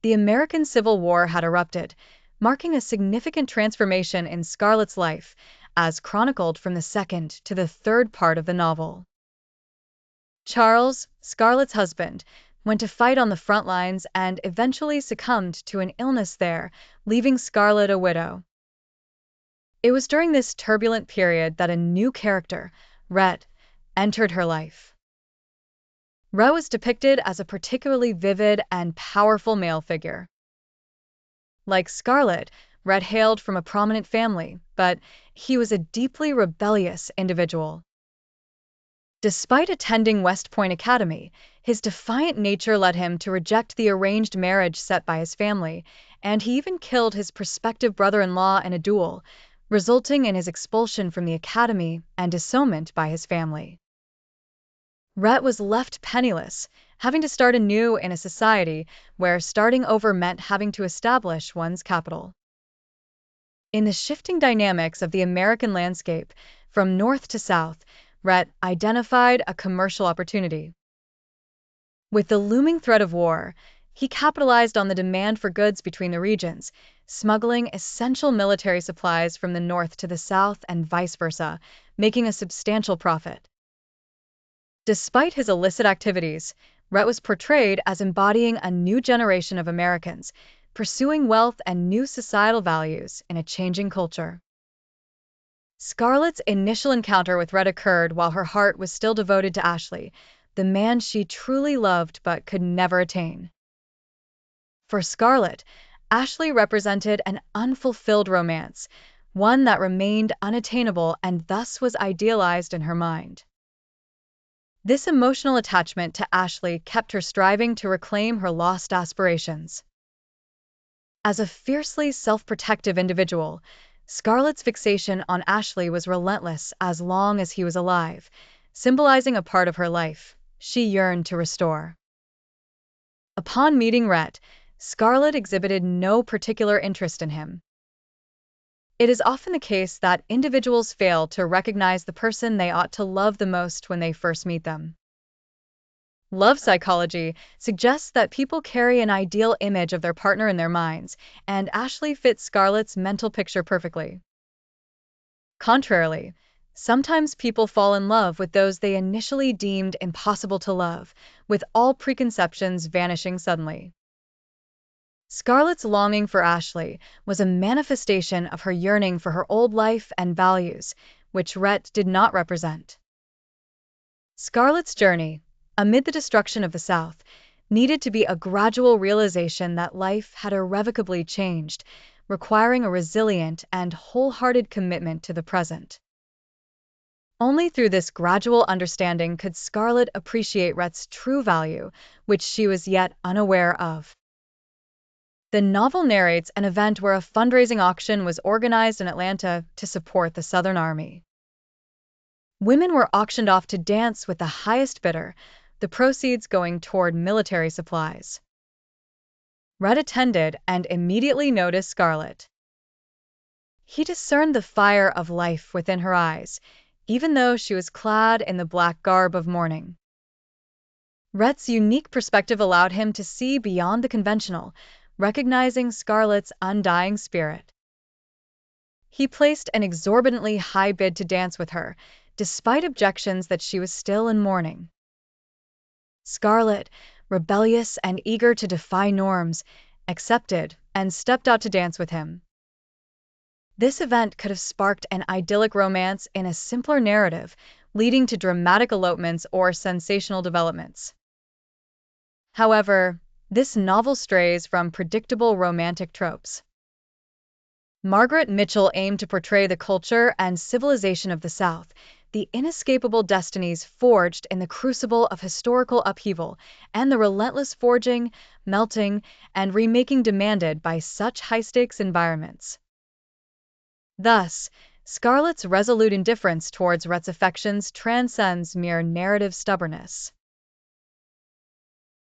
the American Civil War had erupted, marking a significant transformation in Scarlett's life, as chronicled from the second to the third part of the novel. Charles, Scarlett's husband, went to fight on the front lines and eventually succumbed to an illness there, leaving Scarlett a widow. It was during this turbulent period that a new character, Rhett, entered her life. Rhett was depicted as a particularly vivid and powerful male figure. Like Scarlett, Rhett hailed from a prominent family, but he was a deeply rebellious individual. Despite attending West Point Academy, his defiant nature led him to reject the arranged marriage set by his family, and he even killed his prospective brother-in-law in a duel, resulting in his expulsion from the academy and disownment by his family. Rhett was left penniless, having to start anew in a society where starting over meant having to establish one's capital. In the shifting dynamics of the American landscape, from north to south, Rhett identified a commercial opportunity. With the looming threat of war, he capitalized on the demand for goods between the regions, smuggling essential military supplies from the north to the south and vice versa, making a substantial profit. Despite his illicit activities, Rhett was portrayed as embodying a new generation of Americans, pursuing wealth and new societal values in a changing culture. Scarlett's initial encounter with Rhett occurred while her heart was still devoted to Ashley, the man she truly loved but could never attain. For Scarlett, Ashley represented an unfulfilled romance, one that remained unattainable and thus was idealized in her mind. This emotional attachment to Ashley kept her striving to reclaim her lost aspirations. As a fiercely self-protective individual, Scarlett's fixation on Ashley was relentless as long as he was alive, symbolizing a part of her life she yearned to restore. Upon meeting Rhett, Scarlett exhibited no particular interest in him. It is often the case that individuals fail to recognize the person they ought to love the most when they first meet them. Love psychology suggests that people carry an ideal image of their partner in their minds, and Ashley fits Scarlett's mental picture perfectly. Contrarily, sometimes people fall in love with those they initially deemed impossible to love, with all preconceptions vanishing suddenly. Scarlett's longing for Ashley was a manifestation of her yearning for her old life and values, which Rhett did not represent. Scarlett's journey, amid the destruction of the South, needed to be a gradual realization that life had irrevocably changed, requiring a resilient and wholehearted commitment to the present. Only through this gradual understanding could Scarlett appreciate Rhett's true value, which she was yet unaware of. The novel narrates an event where a fundraising auction was organized in Atlanta to support the Southern Army. Women were auctioned off to dance with the highest bidder, the proceeds going toward military supplies. Rhett attended and immediately noticed Scarlett. He discerned the fire of life within her eyes, even though she was clad in the black garb of mourning. Rhett's unique perspective allowed him to see beyond the conventional, recognizing Scarlett's undying spirit. He placed an exorbitantly high bid to dance with her, despite objections that she was still in mourning. Scarlett, rebellious and eager to defy norms, accepted and stepped out to dance with him. This event could have sparked an idyllic romance in a simpler narrative, leading to dramatic elopements or sensational developments. However, this novel strays from predictable romantic tropes. Margaret Mitchell aimed to portray the culture and civilization of the South, the inescapable destinies forged in the crucible of historical upheaval, and the relentless forging, melting, and remaking demanded by such high-stakes environments. Thus, Scarlett's resolute indifference towards Rhett's affections transcends mere narrative stubbornness.